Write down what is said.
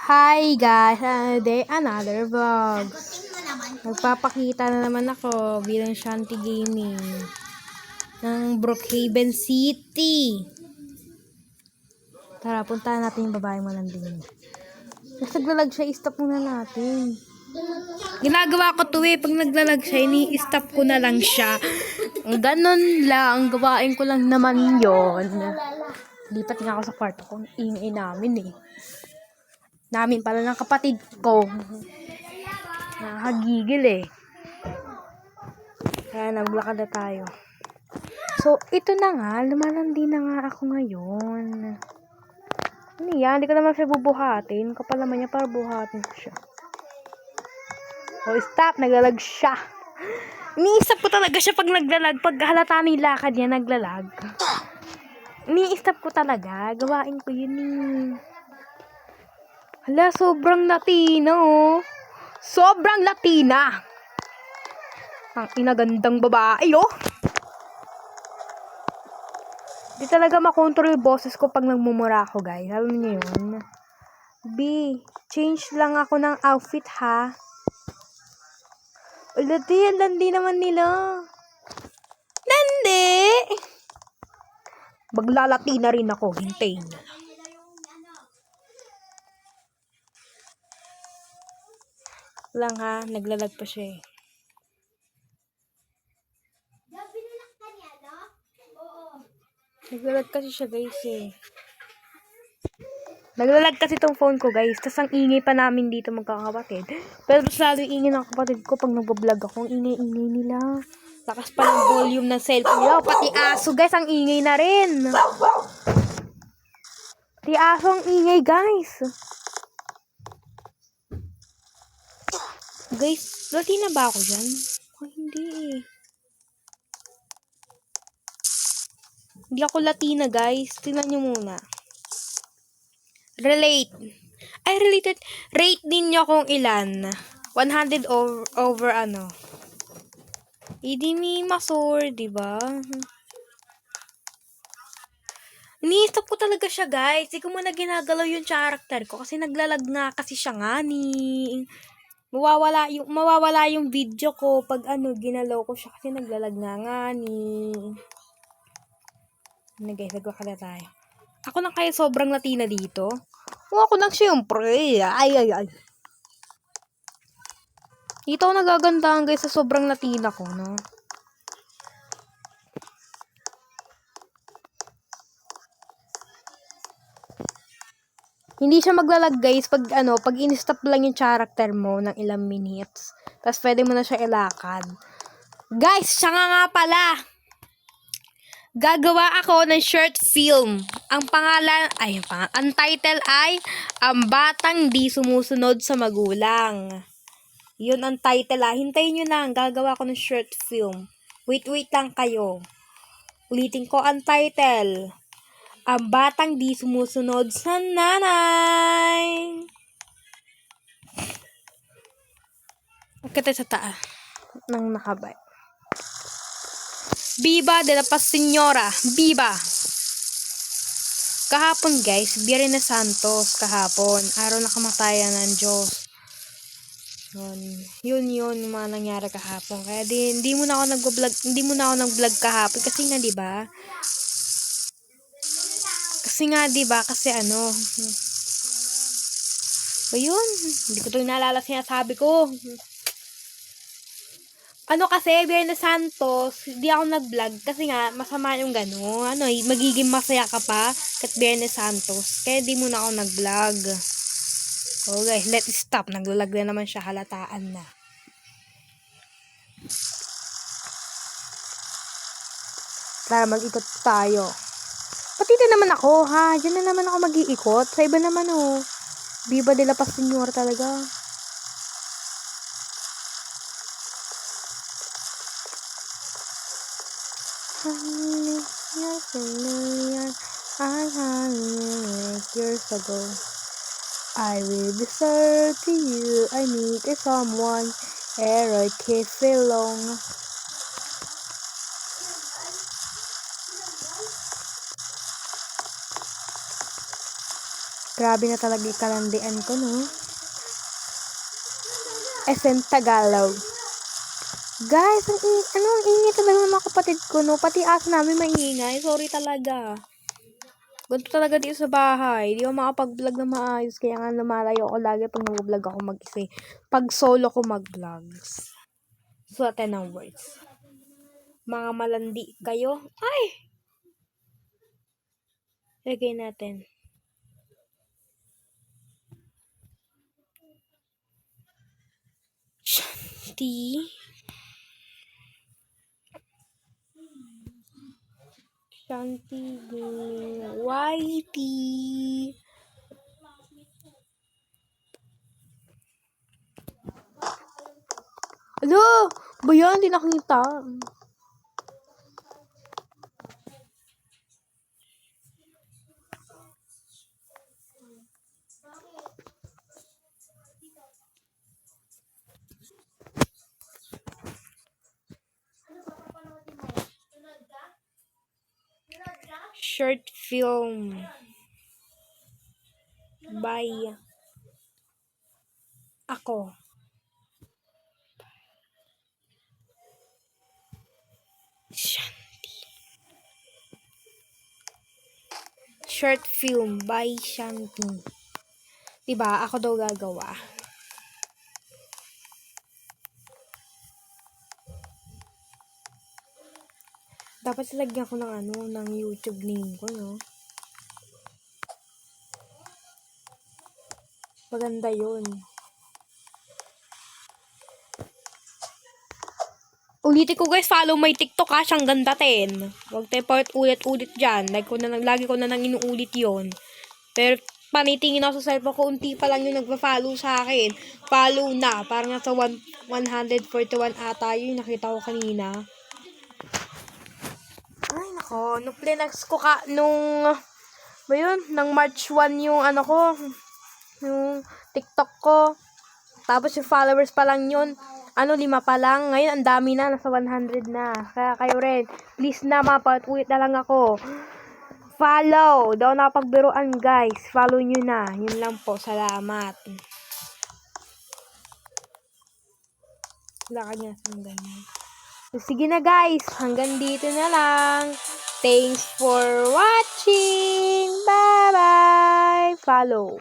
Hi guys, another vlog. Magpapakita na naman ako bilang Shanty Gaming ng Brookhaven City. Tara, puntahan natin yung babaeng malanding. Kasi naglalag siya, i-stop muna natin. Ginagawa ko to pag naglalag siya, ini-stop ko na lang siya. Ganon lang, gawain ko lang naman yon. Lipat nga ako sa kwarto ko, ingay namin namin pala ng kapatid ko. Nakakagigil Kaya naglakad na tayo. So, ito na nga. Lumalandi na nga ako ngayon. Ano yan? Hindi ko naman siya bubuhatin. Kapal naman niya para buhatin ko siya. Oh, stop! Naglalag siya. Ni-stop ko talaga siya pag naglalag. Pag halata ni lakad niya, naglalag. Ni-stop ko talaga. Gawain ko yun Hala, sobrang Latina Sobrang Latina. Ang inagandang babae Di talaga makontrol yung boses ko pag nagmumura ako, guys. Alam niyo yun? B, change lang ako ng outfit, ha? Landi naman nila. Landi! Maglalati na rin ako. Hintayin na lang, ha? Naglalag pa siya Naglalag kasi siya, guys, Naglalag kasi tong phone ko, guys. Tas ang ingay pa namin dito magkakapatid. Pero mas lalo yung ingay ng kapatid ko pag nagbablog ako. Ang ingay-ingay nila. Lakas pa ng volume ng cellphone nila. Pati aso, guys. Ang ingay na rin. Pati aso ang ingay, guys. Guys, Latina ba ako dyan? Oh, hindi Hindi ako Latina, guys. Tingnan nyo muna. Relate. Ay, related. Rate ninyo kung ilan. 100 over ano. Hindi mi masur, diba? Ini-stop ko talaga siya, guys. Hindi ko muna ginagalaw yung character ko kasi naglalag nga kasi siya nga mawawala yung video ko pag ginalaw ko siya kasi naglalag nga guys, nagwakala tayo. Ako lang kaya sobrang Latina dito. Ako lang siyempre. Ay. Dito ako nagagandahan, guys, sa sobrang Latina ko, no? Hindi siya maglalag, guys, pag in-stop lang yung character mo ng ilang minutes. Tapos pwede mo na siya ilakad. Guys, siya nga pala. Gagawa ako ng short film. Ang title ay Ang Batang Di Sumusunod sa Magulang. Yun ang title Hintayin nyo lang. Gagawa ako ng short film. Wait lang kayo. Ulitin ko ang title. Ang Batang Di Sumusunod sa Nanay. Kita sa taas ng nakabay. Viva de la Paz Señora. Viva! Kahapon, guys, Biyernes Santos kahapon. Araw na kamatayan ng Diyos. Yun yung mga nangyari kahapon. Kaya hindi mo na ako nag-vlog kahapon kasi nga, 'di ba? Kasi ayun, hindi ko 'to naalala sinasabi ko. Kasi Biyernes Santos, hindi ako nag-vlog kasi nga masama yung magiging masaya ka pa kat Biyernes Santos. Kaya di muna ako nag-vlog. Oh guys, let's stop. Naglalag na naman siya, halataan na. Tara, mag-ikot tayo. Pati na naman ako, ha? Diyan na naman ako mag-iikot. Sa iba naman, Viva de la Paz Señor talaga. Years ago, I will be served to you. I need someone ere I kiss long. Grabe na talaga yung kalandian ko, no? SM Tagalog. Guys, ang ingay talaga ng mga kapatid ko, no? Pati aso namin maingay. Sorry talaga. Ganito talaga dito sa bahay. Di ako makapag-vlog na maayos. Kaya nga lumalayo ako lagi pag nag-vlog ako mag-isa. Pag solo ko mag-vlogs. Suwate ng words. Mga malandi kayo. Ay! Lagay natin. Shanti. Shanti Gaming. YT. Ano? Ba yan? Hindi nakita. Short film by ako. Shanti. Short film by Shanti. Diba? Ako daw gagawa. Dapat silagyan ko ng YouTube name ko, no? Maganda yun. Ulitin ko guys, follow my TikTok ha, siyang ganda 10. Huwag tayo part ulit-ulit dyan. Lagi ko na nang inuulit yon. Pero panitingin ako sa cellphone ko, unti pa lang yung nagpa-follow sa akin. Follow na, parang nasa 141 ata yun, nakita ko kanina. Ay nako, nung plinax ko nang March 1 yung yung TikTok ko. Tapos yung followers pa lang yun, 5 pa lang. Ngayon, ang dami na. Nasa 100 na. Kaya kayo rin. Please na, mapatuwit na lang ako. Follow. Daw nakapagbiruan, guys. Follow nyo na. Yun lang po. Salamat. Wala kanya ng ganyan. So, sige na, guys. Hanggang dito na lang. Thanks for watching. Bye-bye. Follow.